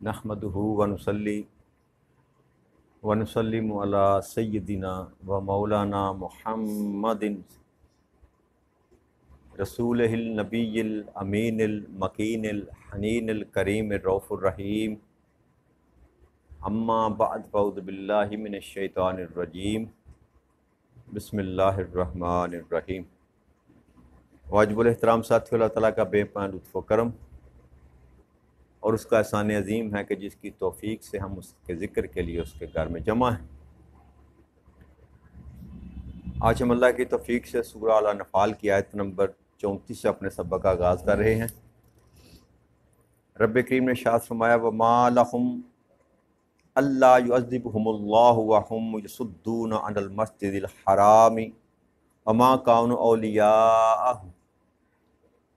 نحمدہ ونصلی ونسلم علی سیدنا و مولانا محمد رسولہ النبی الامین المکین الحنین الکریم الرؤوف الرحیم اما بعد فاعوذ باللہ من الشیطان الرجیم بسم اللہ الرحمن الرحیم۔ واجب الاحترام ساتھی، اللہ تعالیٰ کا بے پناہ لطف و کرم اور اس کا احسان عظیم ہے کہ جس کی توفیق سے ہم اس کے ذکر کے لیے اس کے گھر میں جمع ہیں۔ آج ہم اللہ کی توفیق سے سورہ الانفال کی آیت نمبر 34 سے اپنے سبق کا آغاز کر رہے ہیں۔ رب کریم نے ارشاد فرمایا وَمَا لَهُمْ أَلَّا يُعَذِّبْهُمُ اللَّهُ وَهُمْ يَصُدُّونَ عَنِ الْمَسْجِدِ الْحَرَامِ وَمَا كَانُوا أَوْلِيَاءَهُ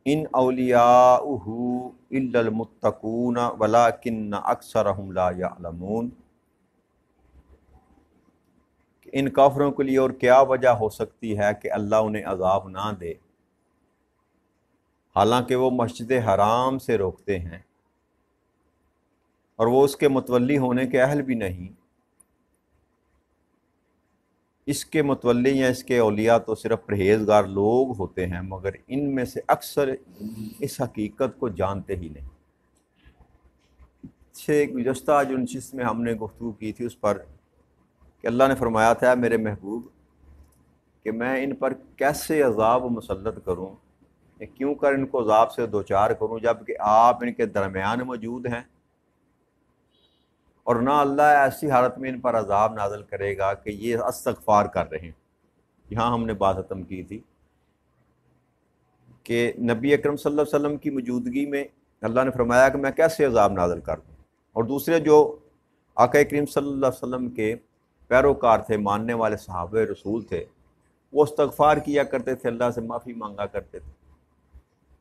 إِنْ أَوْلِيَاؤُهُ إِلَّا الْمُتَّقُونَ وَلَكِنَّ أَكْثَرَهُمْ لَا يَعْلَمُونَ۔ ان کافروں کے لیے اور کیا وجہ ہو سکتی ہے کہ اللہ انہیں عذاب نہ دے، حالانکہ وہ مسجد حرام سے روکتے ہیں اور وہ اس کے متولی ہونے کے اہل بھی نہیں۔ اس کے متولی یا اس کے اولیاء تو صرف پرہیزگار لوگ ہوتے ہیں، مگر ان میں سے اکثر اس حقیقت کو جانتے ہی نہیں۔ گزشتہ جو نشست میں ہم نے گفتگو کی تھی اس پر کہ اللہ نے فرمایا تھا میرے محبوب کہ میں ان پر کیسے عذاب مسلط کروں، کیوں کر ان کو عذاب سے دوچار کروں جبکہ آپ ان کے درمیان موجود ہیں، اور نہ اللہ ایسی حالت میں ان پر عذاب نازل کرے گا کہ یہ استغفار کر رہے ہیں۔ یہاں ہم نے بات ختم کی تھی کہ نبی اکرم صلی اللہ علیہ وسلم کی موجودگی میں اللہ نے فرمایا کہ میں کیسے عذاب نازل کر دوں، اور دوسرے جو آقا کریم صلی اللہ علیہ وسلم کے پیروکار تھے، ماننے والے صحابہ رسول تھے، وہ استغفار کیا کرتے تھے، اللہ سے معافی مانگا کرتے تھے،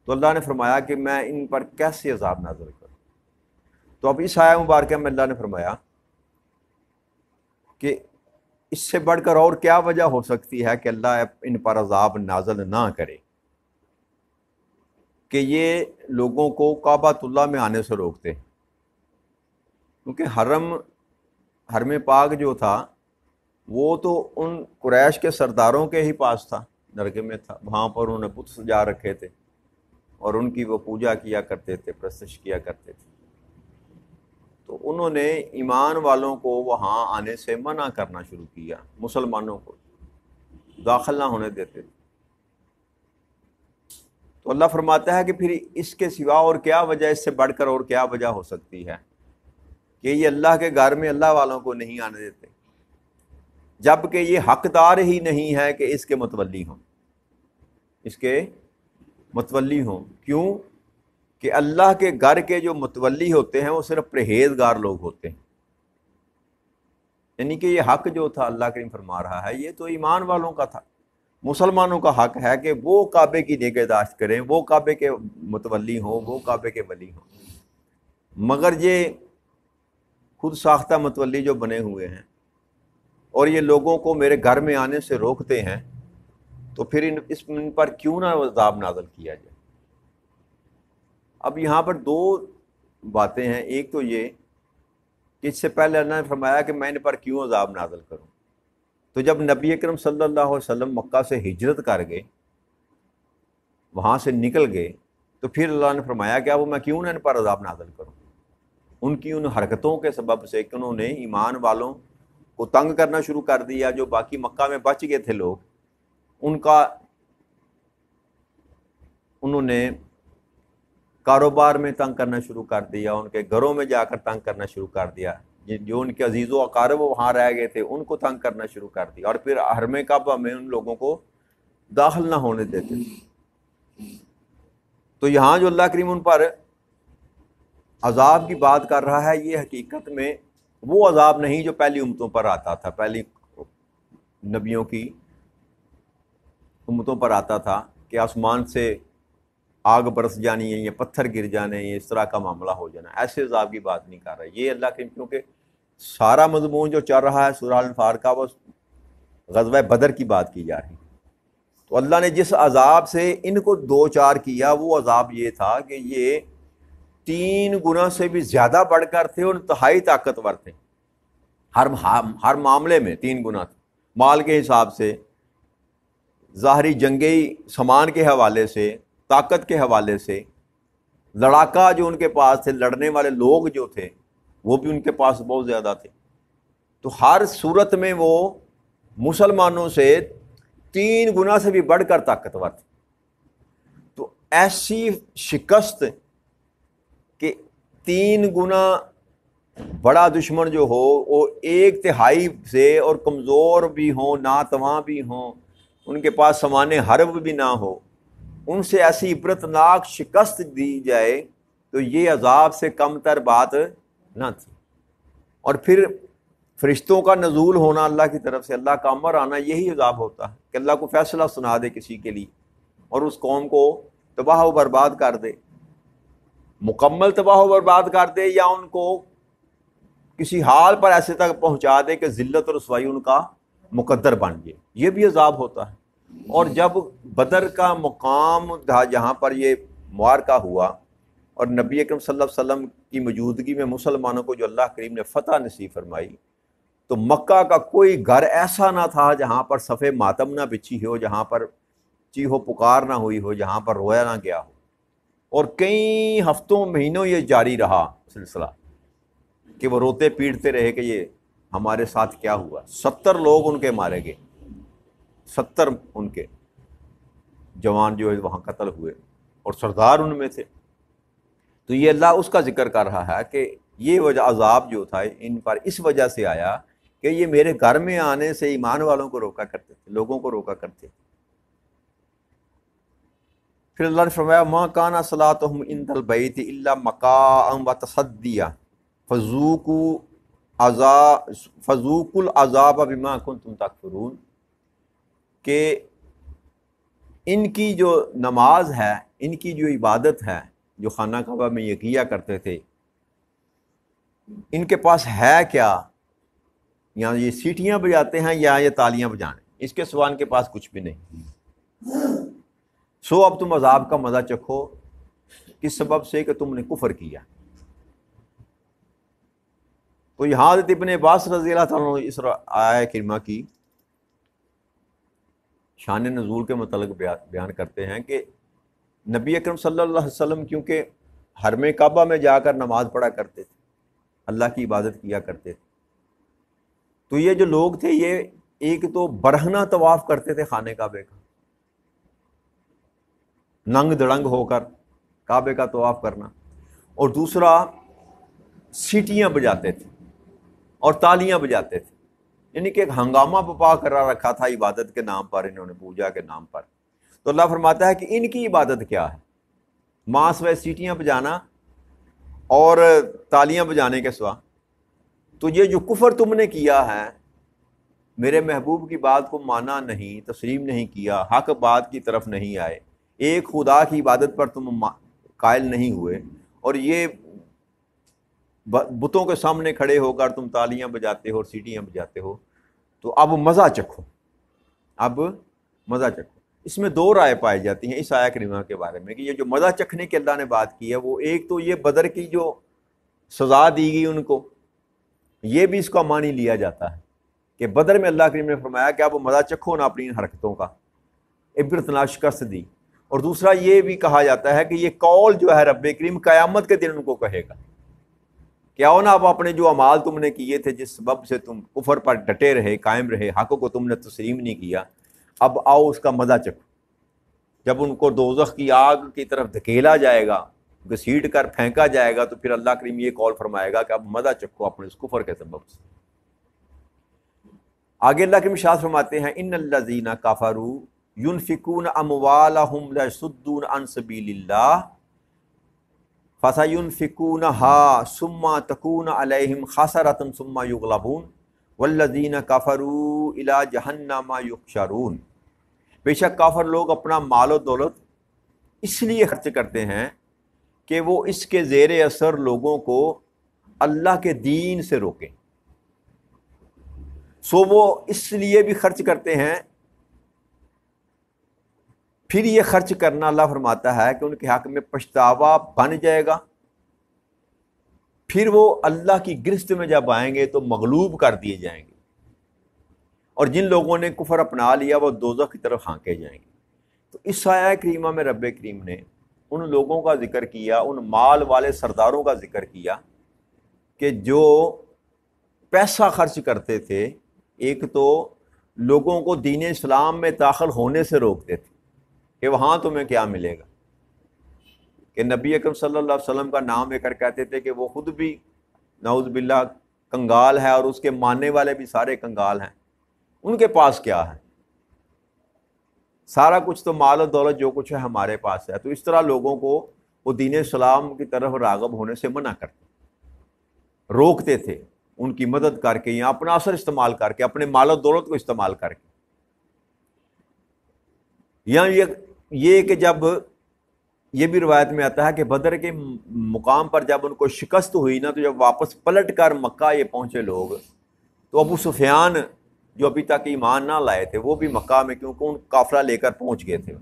تو اللہ نے فرمایا کہ میں ان پر کیسے عذاب نازل کروں۔ تو اب اس آیہ مبارکہ میں اللہ نے فرمایا کہ اس سے بڑھ کر اور کیا وجہ ہو سکتی ہے کہ اللہ ان پر عذاب نازل نہ کرے کہ یہ لوگوں کو کعبۃ اللہ میں آنے سے روکتے ہیں، کیونکہ حرم پاک جو تھا وہ تو ان قریش کے سرداروں کے ہی پاس تھا، درگاہ میں تھا، وہاں پر انہوں نے بت سجا رکھے تھے اور ان کی وہ پوجا کیا کرتے تھے، پرستش کیا کرتے تھے، تو انہوں نے ایمان والوں کو وہاں آنے سے منع کرنا شروع کیا، مسلمانوں کو داخل نہ ہونے دیتے تھے۔ تو اللہ فرماتا ہے کہ پھر اس کے سوا اور کیا وجہ، اس سے بڑھ کر اور کیا وجہ ہو سکتی ہے کہ یہ اللہ کے گھر میں اللہ والوں کو نہیں آنے دیتے، جبکہ یہ حقدار ہی نہیں ہے کہ اس کے متولی ہوں، اس کے متولی ہوں۔ کیوں کہ اللہ کے گھر کے جو متولی ہوتے ہیں وہ صرف پرہیزگار لوگ ہوتے ہیں، یعنی کہ یہ حق جو تھا اللہ کریم فرما رہا ہے یہ تو ایمان والوں کا تھا، مسلمانوں کا حق ہے کہ وہ کعبے کی نگہداشت کریں، وہ کعبے کے متولی ہوں، وہ کعبے کے ولی ہوں، مگر یہ خود ساختہ متولی جو بنے ہوئے ہیں اور یہ لوگوں کو میرے گھر میں آنے سے روکتے ہیں، تو پھر ان پر کیوں نہ عذاب نازل کیا جائے۔ اب یہاں پر دو باتیں ہیں، ایک تو یہ کہ اس سے پہلے اللہ نے فرمایا کہ میں ان پر کیوں عذاب نازل کروں، تو جب نبی اکرم صلی اللہ علیہ وسلم مکہ سے ہجرت کر گئے، وہاں سے نکل گئے، تو پھر اللہ نے فرمایا کہ اب میں کیوں نہ ان پر عذاب نازل کروں، ان کی ان حرکتوں کے سبب سے کہ انہوں نے ایمان والوں کو تنگ کرنا شروع کر دیا، جو باقی مکہ میں بچ گئے تھے لوگ انہوں نے کاروبار میں تنگ کرنا شروع کر دیا، ان کے گھروں میں جا کر تنگ کرنا شروع کر دیا، جو ان کے عزیز و اقارب وہاں رہ گئے تھے ان کو تنگ کرنا شروع کر دیا، اور پھر حرم کعبہ میں ان لوگوں کو داخل نہ ہونے دیتے۔ تو یہاں جو اللہ کریم ان پر عذاب کی بات کر رہا ہے یہ حقیقت میں وہ عذاب نہیں جو پہلی امتوں پر آتا تھا، پہلی نبیوں کی امتوں پر آتا تھا کہ آسمان سے آگ برس جانی ہے یا پتھر گر جانے ہیں، اس طرح کا معاملہ ہو جانا، ایسے عذاب کی بات نہیں کر رہا یہ اللہ کے، کیونکہ سارا مضمون جو چل رہا ہے سورہ الانفال کا وہ غزوہ بدر کی بات کی جا رہی ہے۔ تو اللہ نے جس عذاب سے ان کو دو چار کیا وہ عذاب یہ تھا کہ یہ 3 گنا سے بھی زیادہ بڑھ کر تھے اور انتہائی طاقتور تھے، ہر معاملے میں 3 گنا تھے، مال کے حساب سے، ظاہری جنگی سامان کے حوالے سے، طاقت کے حوالے سے، لڑاکا جو ان کے پاس تھے، لڑنے والے لوگ جو تھے وہ بھی ان کے پاس بہت زیادہ تھے۔ تو ہر صورت میں وہ مسلمانوں سے 3 گنا سے بھی بڑھ کر طاقتور تھے۔ تو ایسی شکست کہ 3 گنا بڑا دشمن جو ہو وہ 1/3 سے اور کمزور بھی ہوں، ناتواں بھی ہوں، ان کے پاس سامان حرب بھی نہ ہو، ان سے ایسی عبرتناک شکست دی جائے تو یہ عذاب سے کم تر بات نہ تھی۔ اور پھر فرشتوں کا نزول ہونا اللہ کی طرف سے، اللہ کا امر آنا، یہی عذاب ہوتا ہے کہ اللہ کو فیصلہ سنا دے کسی کے لیے اور اس قوم کو تباہ و برباد کر دے، مکمل تباہ و برباد کر دے، یا ان کو کسی حال پر ایسے تک پہنچا دے کہ ذلت اور رسوائی ان کا مقدر بن جائے، یہ بھی عذاب ہوتا ہے۔ اور جب بدر کا مقام تھا جہاں پر یہ معرکہ ہوا اور نبی اکرم صلی اللہ علیہ وسلم کی موجودگی میں مسلمانوں کو جو اللہ کریم نے فتح نصیب فرمائی، تو مکہ کا کوئی گھر ایسا نہ تھا جہاں پر صف ماتم نہ بچھی ہو، جہاں پر چیخو پکار نہ ہوئی ہو، جہاں پر رویا نہ گیا ہو۔ اور کئی ہفتوں مہینوں یہ جاری رہا سلسلہ کہ وہ روتے پیٹتے رہے کہ یہ ہمارے ساتھ کیا ہوا۔ 70 لوگ ان کے مارے گئے، 70 ان کے جوان جو وہاں قتل ہوئے اور سردار ان میں تھے۔ تو یہ اللہ اس کا ذکر کر رہا ہے کہ یہ وجہ عذاب جو تھا ان پر اس وجہ سے آیا کہ یہ میرے گھر میں آنے سے ایمان والوں کو روکا کرتے تھے، لوگوں کو روکا کرتے تھے۔ پھر اللہ نے فرمایا ما کان صلاتهم عند البیت الا مکاء وتصدیا فذوقوا العذاب بما کنتم تکفرون، کہ ان کی جو نماز ہے، ان کی جو عبادت ہے جو خانہ کعبہ میں یہ کیا کرتے تھے، ان کے پاس ہے کیا؟ یا یہ سیٹیاں بجاتے ہیں یا یہ تالیاں بجانے، اس کے سوا ان کے پاس کچھ بھی نہیں۔ سو اب تم عذاب کا مزہ چکھو، کس سبب سے؟ کہ تم نے کفر کیا۔ تو یہاں حضرت ابن عباس رضی اللہ تعالیٰ عنہ اس آیہ کریمہ کی شان نزول کے متعلق بیان کرتے ہیں کہ نبی اکرم صلی اللہ علیہ وسلم کیونکہ حرم کعبہ میں جا کر نماز پڑھا کرتے تھے، اللہ کی عبادت کیا کرتے تھے، تو یہ جو لوگ تھے یہ ایک تو برہنہ طواف کرتے تھے خانے کعبے کا، ننگ دڑنگ ہو کر کعبے کا طواف کرنا، اور دوسرا سیٹیاں بجاتے تھے اور تالیاں بجاتے تھے، یعنی کہ ایک ہنگامہ پپا کرا رکھا تھا عبادت کے نام پر، انہوں نے پوجا کے نام پر۔ تو اللہ فرماتا ہے کہ ان کی عبادت کیا ہے؟ ماں سوائے سیٹیاں بجانا اور تالیاں بجانے کے سوا۔ تو یہ جو کفر تم نے کیا ہے، میرے محبوب کی بات کو مانا نہیں، تسلیم نہیں کیا، حق بات کی طرف نہیں آئے، ایک خدا کی عبادت پر تم قائل نہیں ہوئے، اور یہ بتوں کے سامنے کھڑے ہو کر تم تالیاں بجاتے ہو اور سیٹیاں بجاتے ہو، تو اب مزہ چکھو، اب مزہ چکھو۔ اس میں 2 رائے پائی جاتی ہیں اس آیہ کریمہ کے بارے میں کہ یہ جو مزہ چکھنے کی اللہ نے بات کی ہے، وہ ایک تو یہ بدر کی جو سزا دی گئی ان کو، یہ بھی اس کا معنی لیا جاتا ہے کہ بدر میں اللہ کریم نے فرمایا کہ اب مزہ چکھو نہ اپنی حرکتوں کا، عبرتناک شکست دی۔ اور دوسرا یہ بھی کہا جاتا ہے کہ یہ قول جو ہے رب کریم قیامت کے دن ان کو کہے گا، کیا ہو نا اب اپنے جو اعمال تم نے کیے تھے، جس سبب سے تم کفر پر ڈٹے رہے، قائم رہے، حق کو تم نے تسلیم نہیں کیا، اب آؤ اس کا مزہ چکھو۔ جب ان کو دوزخ کی آگ کی طرف دھکیلا جائے گا، گھسیٹ کر پھینکا جائے گا، تو پھر اللہ کریم یہ قول فرمائے گا کہ اب مزہ چکھو اپنے اس کفر کے سبب سے۔ آگے اللہ کریم ارشاد فرماتے ہیں ان الذین کفروا ينفقون اموالهم ليصدون عن سبيل الله فسينفقونها ثم تكون عليهم خسرة ثم يغلبون والذین کفروا الى جہنم یحشرون۔ بے شک کافر لوگ اپنا مال و دولت اس لیے خرچ کرتے ہیں کہ وہ اس کے زیر اثر لوگوں کو اللہ کے دین سے روکیں، سو وہ اس لیے بھی خرچ کرتے ہیں۔ پھر یہ خرچ کرنا اللہ فرماتا ہے کہ ان کے حق میں پچھتاوا بن جائے گا پھر وہ اللہ کی گرفت میں جب آئیں گے تو مغلوب کر دیے جائیں گے، اور جن لوگوں نے کفر اپنا لیا وہ دوزخ کی طرف ہانکے جائیں گے۔ تو اس آیہ کریمہ میں رب کریم نے ان لوگوں کا ذکر کیا، ان مال والے سرداروں کا ذکر کیا کہ جو پیسہ خرچ کرتے تھے، ایک تو لوگوں کو دین اسلام میں داخل ہونے سے روکتے تھے کہ وہاں تمہیں کیا ملے گا، کہ نبی اکرم صلی اللہ علیہ وسلم کا نام لے کر کہتے تھے کہ وہ خود بھی نعوذ باللہ کنگال ہے اور اس کے ماننے والے بھی سارے کنگال ہیں، ان کے پاس کیا ہے، سارا کچھ تو مال و دولت جو کچھ ہے ہمارے پاس ہے۔ تو اس طرح لوگوں کو وہ دین اسلام کی طرف راغب ہونے سے منع کرتے، روکتے تھے، ان کی مدد کر کے یا اپنا اثر استعمال کر کے، اپنے مال و دولت کو استعمال کر کے۔ یا یہ کہ جب یہ بھی روایت میں آتا ہے کہ بدر کے مقام پر جب ان کو شکست ہوئی نا، تو جب واپس پلٹ کر مکہ یہ پہنچے لوگ، تو ابو سفیان جو ابھی تک ایمان نہ لائے تھے وہ بھی مکہ میں، کیونکہ ان قافلہ لے کر پہنچ گئے تھے،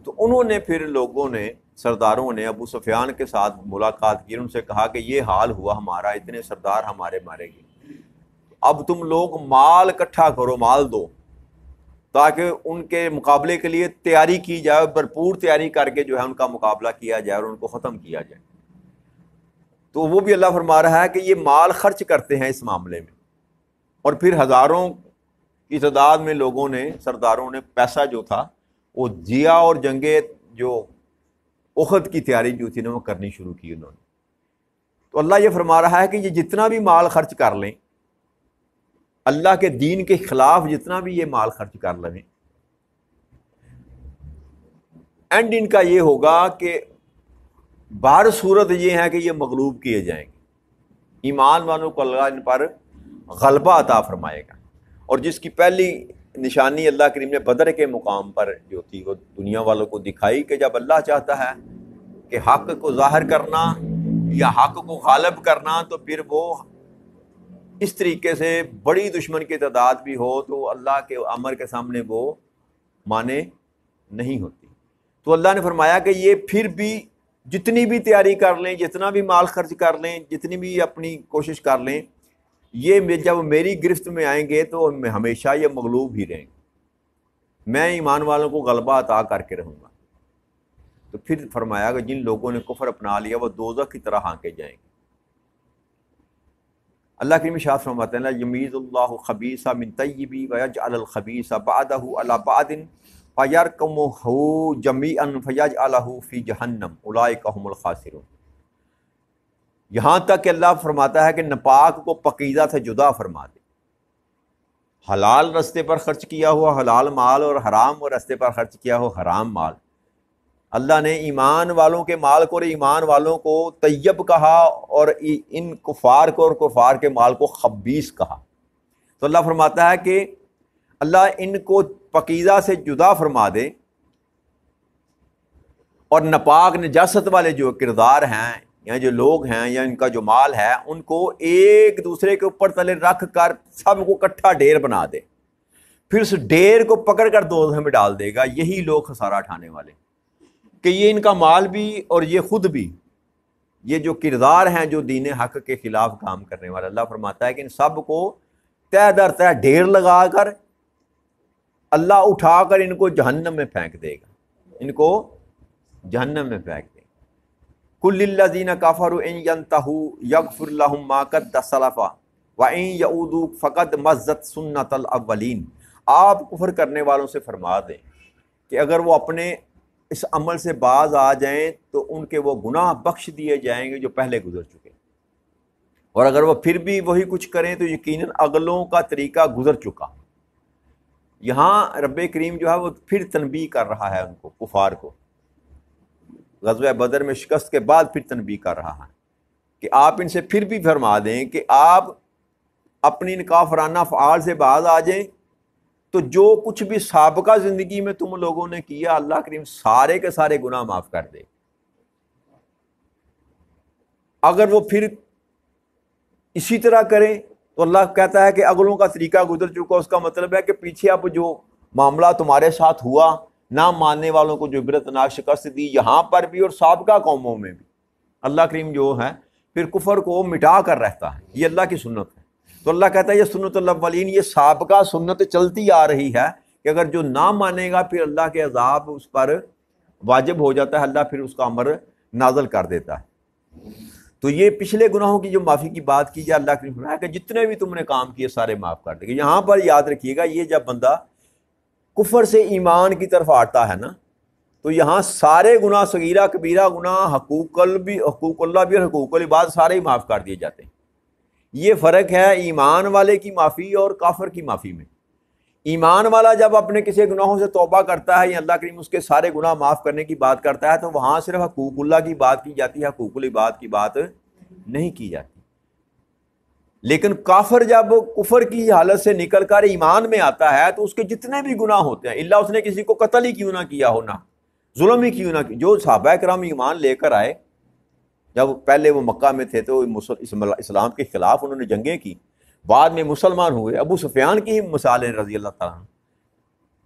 تو انہوں نے پھر لوگوں نے، سرداروں نے ابو سفیان کے ساتھ ملاقات کی، ان سے کہا کہ یہ حال ہوا ہمارا، اتنے سردار ہمارے مارے گئے، اب تم لوگ مال اکٹھا کرو، مال دو، تاکہ ان کے مقابلے کے لیے تیاری کی جائے، بھرپور تیاری کر کے جو ہے ان کا مقابلہ کیا جائے اور ان کو ختم کیا جائے۔ تو وہ بھی اللہ فرما رہا ہے کہ یہ مال خرچ کرتے ہیں اس معاملے میں، اور پھر ہزاروں کی تعداد میں لوگوں نے، سرداروں نے پیسہ جو تھا وہ دیا، اور جنگیں جو احد کی تیاری جو تھی نا وہ کرنی شروع کی انہوں نے۔ تو اللہ یہ فرما رہا ہے کہ یہ جتنا بھی مال خرچ کر لیں، اللہ کے دین کے خلاف جتنا بھی یہ مال خرچ کر لیں، اینڈ ان کا یہ ہوگا کہ بہر صورت یہ ہے کہ یہ مغلوب کیے جائیں گے، ایمان والوں کو اللہ ان پر غلبہ عطا فرمائے گا۔ اور جس کی پہلی نشانی اللہ کریم نے بدر کے مقام پر جو تھی وہ دنیا والوں کو دکھائی کہ جب اللہ چاہتا ہے کہ حق کو ظاہر کرنا یا حق کو غالب کرنا، تو پھر وہ اس طریقے سے بڑی دشمن کی تعداد بھی ہو تو اللہ کے امر کے سامنے وہ مانے نہیں ہوتی۔ تو اللہ نے فرمایا کہ یہ پھر بھی جتنی بھی تیاری کر لیں، جتنا بھی مال خرچ کر لیں، جتنی بھی اپنی کوشش کر لیں، یہ جب میری گرفت میں آئیں گے تو ہمیشہ یہ مغلوب ہی رہیں گے، میں ایمان والوں کو غلبہ عطا کر کے رہوں گا۔ تو پھر فرمایا کہ جن لوگوں نے کفر اپنا لیا وہ دوزخ کی طرح ہانکے جائیں گے۔ اللہ کریم ارشاد فرماتے ہیں یمیز اللہ الخبیث من طیب ویجعل الخبیث بعدہ علی بعد فیرکمہ جمیعا فیجعلہ فی جہنم اولئک هم الخاسرون۔ یہاں تک کہ اللہ فرماتا ہے کہ ناپاک کو پاکیزہ سے جدا فرما دے، حلال رستے پر خرچ کیا ہوا حلال مال اور حرام رستے پر خرچ کیا ہوا حرام مال۔ اللہ نے ایمان والوں کے مال کو اور ایمان والوں کو طیب کہا، اور ان کفار کو اور کفار کے مال کو خبیث کہا۔ تو اللہ فرماتا ہے کہ اللہ ان کو پاکیزہ سے جدا فرما دے، اور ناپاک نجاست والے جو کردار ہیں یا جو لوگ ہیں یا ان کا جو مال ہے، ان کو ایک دوسرے کے اوپر تلے رکھ کر سب کو اکٹھا ڈھیر بنا دے، پھر اس ڈھیر کو پکڑ کر دوزخ میں ڈال دے گا۔ یہی لوگ خسارہ اٹھانے والے کہ یہ ان کا مال بھی اور یہ خود بھی، یہ جو کردار ہیں جو دین حق کے خلاف کام کرنے والے، اللہ فرماتا ہے کہ ان سب کو تہ در تہ ڈھیر لگا کر اللہ اٹھا کر ان کو جہنم میں پھینک دے گا، ان کو جہنم میں پھینک دے گا۔ کل للذین کفروا ان ینتہوا یغفر لہم ما قد سلف وان یعودوا فقد مضت سنت الاولین۔ آپ کفر کرنے والوں سے فرما دیں کہ اگر وہ اپنے اس عمل سے باز آ جائیں تو ان کے وہ گناہ بخش دیے جائیں گے جو پہلے گزر چکے، اور اگر وہ پھر بھی وہی کچھ کریں تو یقیناً اگلوں کا طریقہ گزر چکا۔ یہاں رب کریم جو ہے وہ پھر تنبیہ کر رہا ہے ان کو، کفار کو، غزوہ بدر میں شکست کے بعد پھر تنبیہ کر رہا ہے کہ آپ ان سے پھر بھی فرما دیں کہ آپ اپنی ان کافرانہ افعال سے باز آ جائیں، تو جو کچھ بھی سابقہ زندگی میں تم لوگوں نے کیا اللہ کریم سارے کے سارے گناہ معاف کر دے۔ اگر وہ پھر اسی طرح کریں تو اللہ کہتا ہے کہ اگلوں کا طریقہ گزر چکا، اس کا مطلب ہے کہ پیچھے اب جو معاملہ تمہارے ساتھ ہوا، نہ ماننے والوں کو جو عبرتناک شکست دی یہاں پر بھی اور سابقہ قوموں میں بھی، اللہ کریم جو ہے پھر کفر کو مٹا کر رہتا ہے، یہ اللہ کی سنت ہے۔ تو اللہ کہتا ہے یہ سنت الاولین، یہ سابقہ سنت چلتی آ رہی ہے کہ اگر جو نہ مانے گا پھر اللہ کے عذاب اس پر واجب ہو جاتا ہے، اللہ پھر اس کا امر نازل کر دیتا ہے۔ تو یہ پچھلے گناہوں کی جو معافی کی بات کی جائے، اللہ کے فرمایا کہ جتنے بھی تم نے کام کیے سارے معاف کر دے گا۔ یہاں پر یاد رکھیے گا، یہ جب بندہ کفر سے ایمان کی طرف آتا ہے نا، تو یہاں سارے گناہ، صغیرہ کبیرہ گناہ، حقوق اللہ بھی اور حقوق العباد سارے ہی معاف کر دیے جاتے ہیں۔ یہ فرق ہے ایمان والے کی معافی اور کافر کی معافی میں۔ ایمان والا جب اپنے کسی گناہوں سے توبہ کرتا ہے یا اللہ کریم اس کے سارے گناہ معاف کرنے کی بات کرتا ہے، تو وہاں صرف حقوق اللہ کی بات کی جاتی ہے، حقوق العباد کی بات نہیں کی جاتی۔ لیکن کافر جب کفر کی حالت سے نکل کر ایمان میں آتا ہے تو اس کے جتنے بھی گناہ ہوتے ہیں، اللہ اس نے کسی کو قتل ہی کیوں نہ کیا ہونا، ظلم ہی کیوں نہ کیا، جو صحابہ کرام ایمان لے کر آئے، جب پہلے وہ مکہ میں تھے تو اسلام کے خلاف انہوں نے جنگیں کی، بعد میں مسلمان ہوئے، ابو سفیان کی ہی مثالیں رضی اللہ تعالیٰ عنہ،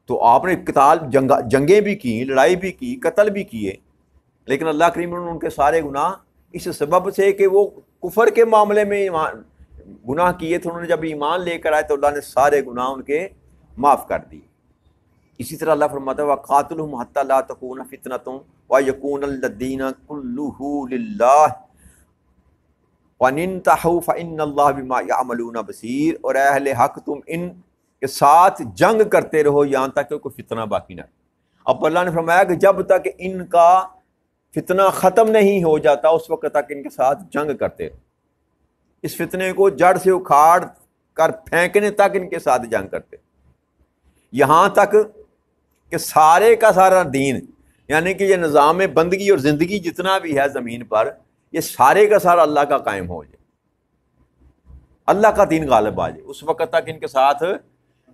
تو آپ نے جنگیں بھی کی، لڑائی بھی کی، قتل بھی کیے، لیکن اللہ کریم نے ان کے سارے گناہ اس سبب سے کہ وہ کفر کے معاملے میں گناہ کیے تھے، انہوں نے جب ایمان لے کر آئے تو اللہ نے سارے گناہ ان کے معاف کر دیے۔ اسی طرح اللہ فرماتا ہے وَقَاتِلْهُمْ حَتَّى لَا تَكُونَ فِتْنَةٌ وَيَكُونَ الَّذِينَ كُلُّهُ لِلَّهِ وَإِنِ انتَهُوا فَإِنَّ اللَّهَ بِمَا يَعْمَلُونَ بَصِيرٌ، اور اے اہل حق تم ان کے ساتھ جنگ کرتے رہو یہاں تک کہ کوئی فتنہ باقی نہ رہے۔ اب اللہ نے فرمایا کہ جب تک ان کا فتنہ ختم نہیں ہو جاتا اس وقت تک ان کے ساتھ جنگ کرتے رہو، اس فتنے کو جڑ سے اکھاڑ کر پھینکنے تک ان کے ساتھ جنگ کرتے، یہاں تک کہ سارے کا سارا دین، یعنی کہ یہ نظام بندگی اور زندگی جتنا بھی ہے زمین پر، یہ سارے کا سارا اللہ کا قائم ہو جائے، اللہ کا دین غالب آ جائے، اس وقت تک ان کے ساتھ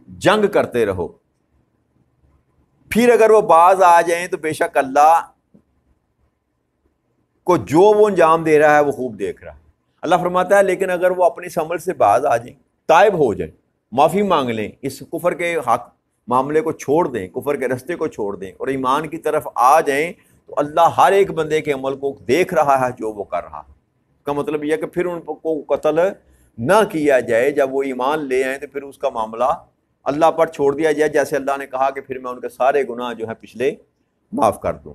جنگ کرتے رہو۔ پھر اگر وہ باز آ جائیں تو بے شک اللہ کو جو وہ انجام دے رہا ہے وہ خوب دیکھ رہا ہے۔ اللہ فرماتا ہے لیکن اگر وہ اپنی عمل سے باز آ جائیں، تائب ہو جائیں، معافی مانگ لیں، اس کفر کے حق معاملے کو چھوڑ دیں، کفر کے رستے کو چھوڑ دیں اور ایمان کی طرف آ جائیں، تو اللہ ہر ایک بندے کے عمل کو دیکھ رہا ہے جو وہ کر رہا ہے۔ اس کا مطلب یہ ہے کہ پھر ان کو قتل نہ کیا جائے، جب وہ ایمان لے آئیں تو پھر اس کا معاملہ اللہ پر چھوڑ دیا جائے، جیسے اللہ نے کہا کہ پھر میں ان کے سارے گناہ جو ہیں پچھلے معاف کر دوں۔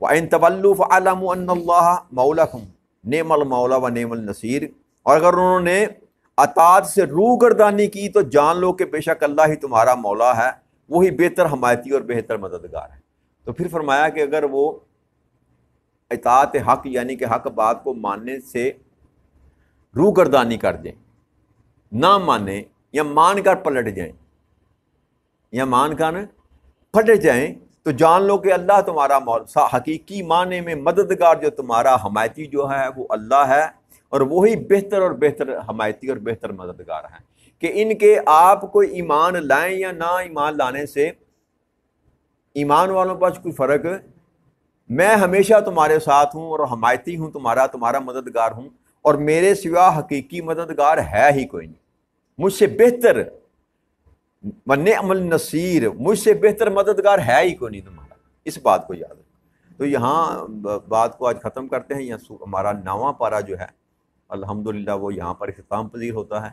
وَإِن تَوَلُّوا فَاعْلَمُوا أَنَّ اللَّهَ مَوْلَاكُمْ نِعْمَ الْمَوْلَىٰ وَنِعْمَ النَّصِيرُ، اور اگر انہوں نے اطاعت سے روگردانی کی تو جان لو کہ بے شک اللہ ہی تمہارا مولا ہے، وہی بہتر حمایتی اور بہتر مددگار ہے۔ تو پھر فرمایا کہ اگر وہ اطاعت حق یعنی کہ حق بات کو ماننے سے روگردانی کر دیں، نہ مانیں یا مان کر پلٹ جائیں یا مان کر پھٹ جائیں، تو جان لو کہ اللہ تمہارا مولا، حقیقی معنی میں مددگار جو تمہارا حمایتی جو ہے وہ اللہ ہے، اور وہی بہتر اور بہتر حمایتی اور بہتر مددگار ہیں۔ کہ ان کے آپ کو ایمان لائیں یا نہ ایمان لانے سے ایمان والوں پر کوئی فرق، میں ہمیشہ تمہارے ساتھ ہوں اور حمایتی ہوں، تمہارا مددگار ہوں، اور میرے سوا حقیقی مددگار ہے ہی کوئی نہیں، مجھ سے بہتر وَنِعْمَ النَّصِيرُ، مجھ سے بہتر مددگار ہے ہی کوئی نہیں تمہارا۔ اس بات کو یاد رکھو۔ تو یہاں بات کو آج ختم کرتے ہیں، یہاں ہمارا 9واں پارہ جو ہے الحمدللہ وہ یہاں پر اختتام پذیر ہوتا ہے۔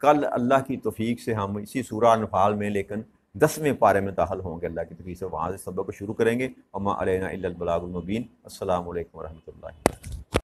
کل اللہ کی توفیق سے ہم اسی سورہ انفال میں لیکن 10ویں پارے میں داخل ہوں گے، اللہ کی توفیق سے وہاں سے سبق کو شروع کریں گے۔ وما علینا الا البلاغ المبین۔ السلام علیکم ورحمۃ اللہ۔